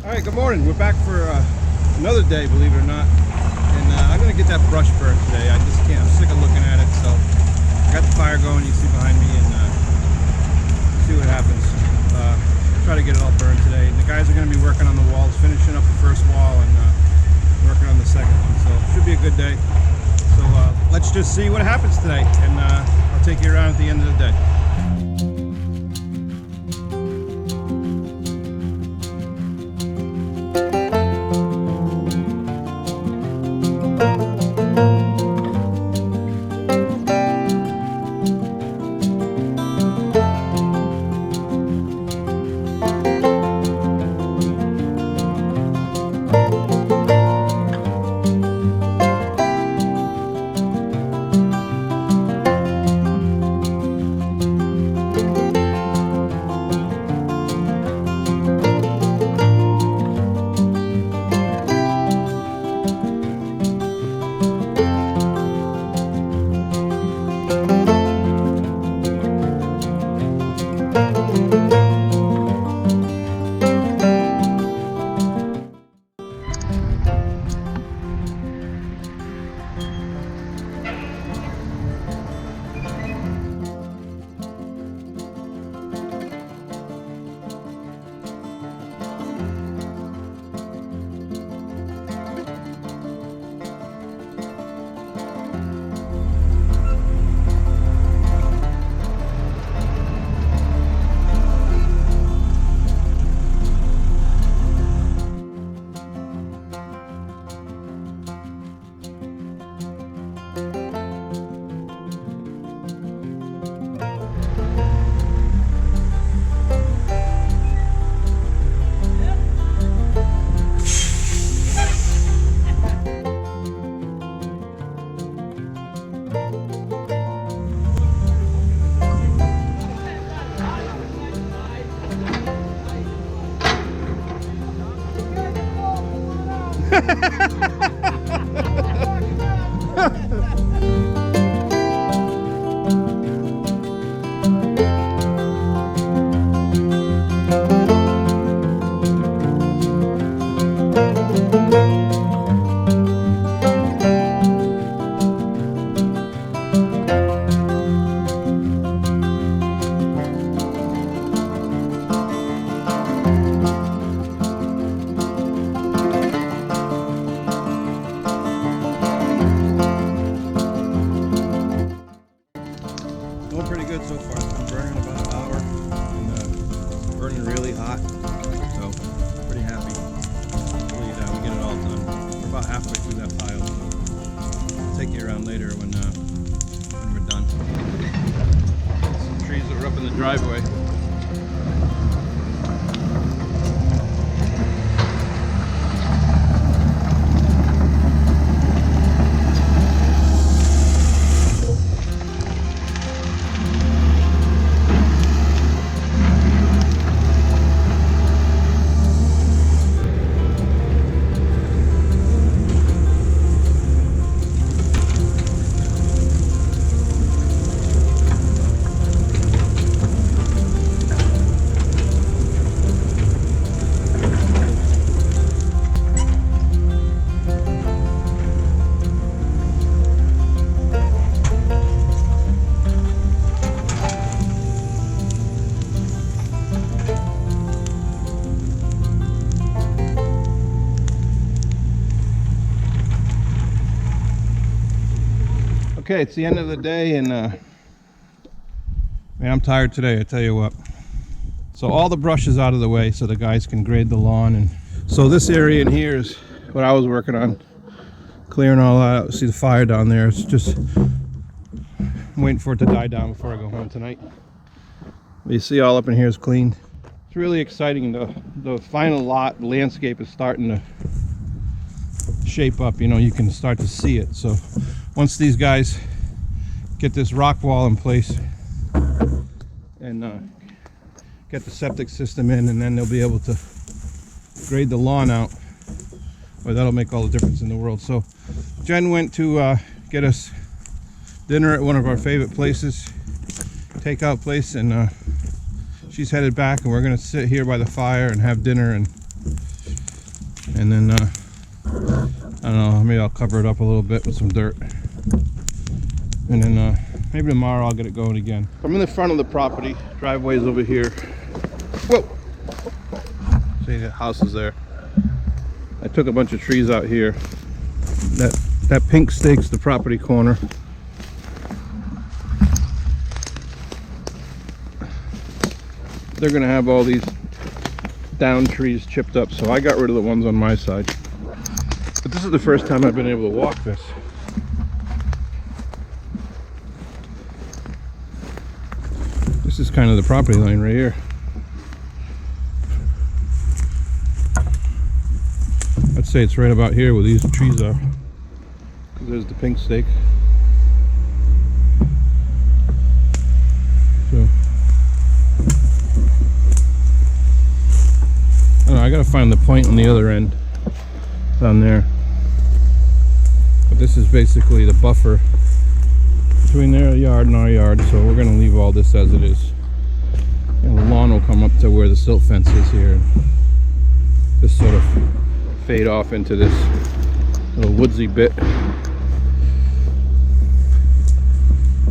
All right, good morning. We're back for another day, believe it or not. And I'm gonna get that brush burned today. I just can't, I'm sick of looking at it. So I got the fire going, you see behind me, and see what happens. Try to get it all burned today. And the guys are gonna be working on the walls, finishing up the first wall and working on the second one. So it should be a good day. So let's just see what happens today. And I'll take you around at the end of the day. Going pretty good so far. It's been burning about an hour and burning really hot, so pretty happy. Hopefully we get it all done. We're about halfway through that pile, so I'll take you around later when we're done. Some trees that were up in the driveway. Okay, it's the end of the day, and man, I'm tired today, I tell you what. So all the brush is out of the way so the guys can grade the lawn. And so this area in here is what I was working on, clearing all out. See the fire down there. It's just I'm waiting for it to die down before I go home tonight. But you see all up in here is cleaned. It's really exciting. The final lot landscape is starting to shape up. You know, you can start to see it. So once these guys get this rock wall in place and get the septic system in, and then they'll be able to grade the lawn out, well, that'll make all the difference in the world. So Jen went to get us dinner at one of our favorite places, takeout place, and she's headed back, and we're gonna sit here by the fire and have dinner and and then I don't know, maybe I'll cover it up a little bit with some dirt, and then maybe tomorrow I'll get it going again. I'm in the front of the property. Driveway's over here. Whoa! See, the house is there. I took a bunch of trees out here. That pink stakes the property corner. They're gonna have all these down trees chipped up, so I got rid of the ones on my side. But this is the first time I've been able to walk this. This is kind of the property line right here. I'd say it's right about here where these trees are. Because there's the pink stake. So I don't know, I gotta find the point on the other end down there. But this is basically the buffer between their yard and our yard, so we're gonna leave all this as it is. And the lawn will come up to where the silt fence is here, and just sort of fade off into this little woodsy bit.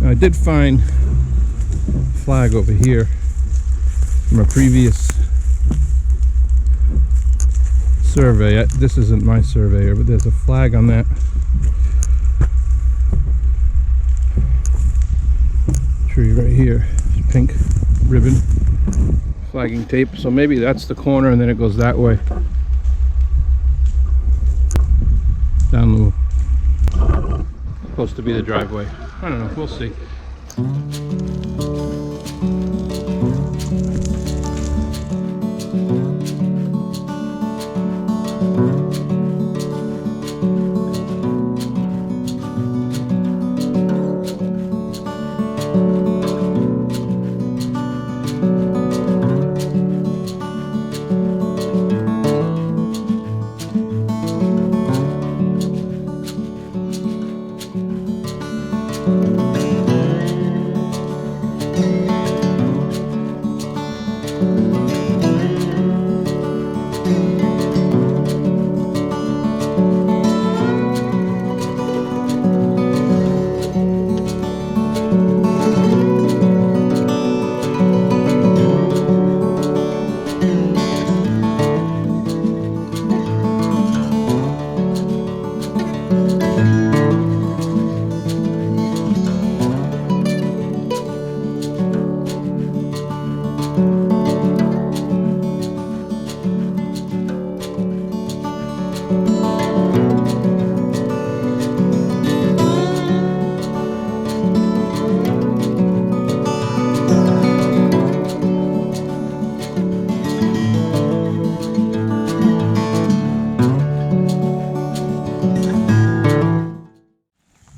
Now, I did find a flag over here from a previous survey. This isn't my surveyor, but there's a flag on that tree right here. It's pink ribbon flagging tape, so maybe that's the corner and then it goes that way down the, supposed to be the driveway. I don't know, we'll see.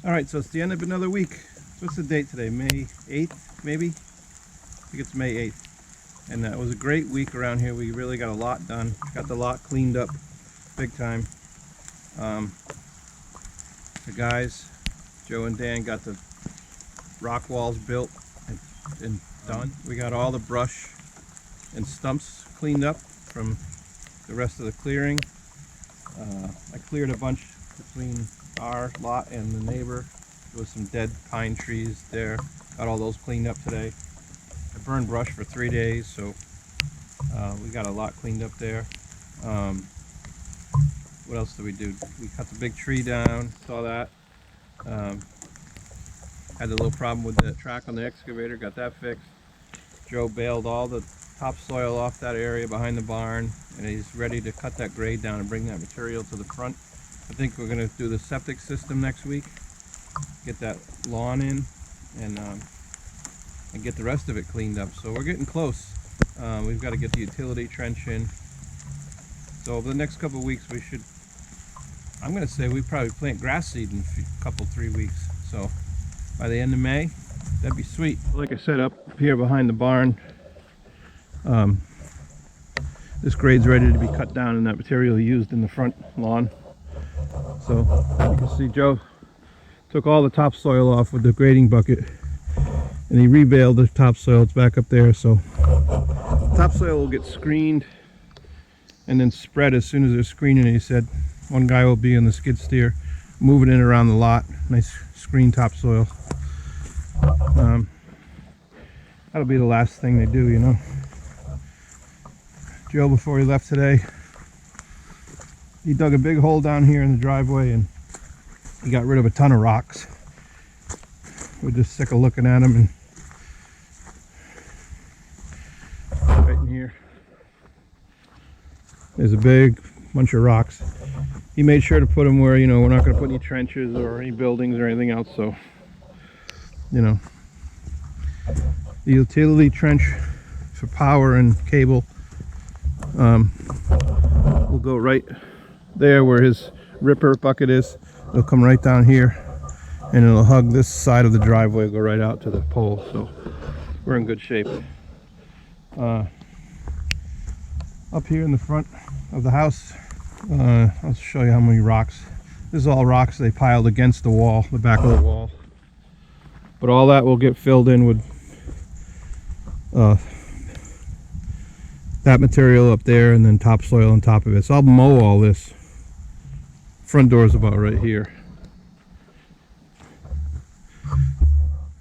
Alright, so it's the end of another week. What's the date today? May 8th, maybe? I think it's May 8th. And it was a great week around here. We really got a lot done. Got the lot cleaned up big time. The guys, Joe and Dan, got the rock walls built and done. We got all the brush and stumps cleaned up from the rest of the clearing. I cleared a bunch between our lot and the neighbor. There was some dead pine trees there. Got all those cleaned up today. I burned brush for 3 days, so we got a lot cleaned up there. What else did we do? We cut the big tree down, saw that. Had a little problem with the track on the excavator, got that fixed. Joe baled all the topsoil off that area behind the barn, and he's ready to cut that grade down and bring that material to the front. I think we're going to do the septic system next week, get that lawn in, and get the rest of it cleaned up. So we're getting close. We've got to get the utility trench in. So over the next couple of weeks we should, I'm going to say we probably plant grass seed in a couple, 3 weeks. So by the end of May, that'd be sweet. Like I said, up here behind the barn, this grade's ready to be cut down and that material used in the front lawn. So you can see Joe took all the topsoil off with the grading bucket and he rebaled the topsoil. It's back up there, so topsoil will get screened and then spread as soon as they're screening it. He said one guy will be in the skid steer moving it around the lot. Nice screen topsoil. That'll be the last thing they do, you know. Joe, before he left today, he dug a big hole down here in the driveway and he got rid of a ton of rocks. We're just sick of looking at them. And right in here, there's a big bunch of rocks. He made sure to put them where, you know, we're not going to put any trenches or any buildings or anything else. So, you know, the utility trench for power and cable will go right there where his ripper bucket is. It'll come right down here and it'll hug this side of the driveway, go right out to the pole. So we're in good shape. Up here in the front of the house, I'll show you how many rocks. This is all rocks they piled against the wall, the back of the wall. But all that will get filled in with that material up there and then topsoil on top of it. So I'll mow all this. Front door is about right here.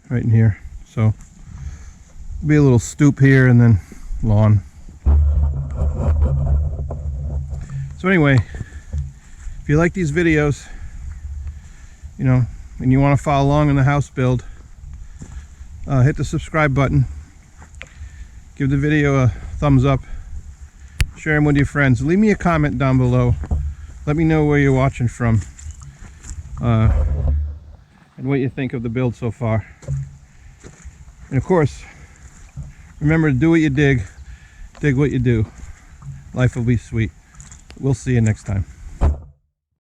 Right in here. So be a little stoop here and then lawn. So anyway, if you like these videos, you know, and you want to follow along in the house build, hit the subscribe button. Give the video a thumbs up. Share them with your friends. Leave me a comment down below. Let me know where you're watching from and what you think of the build so far. And of course, remember to do what you dig what you do. Life will be sweet. We'll see you next time.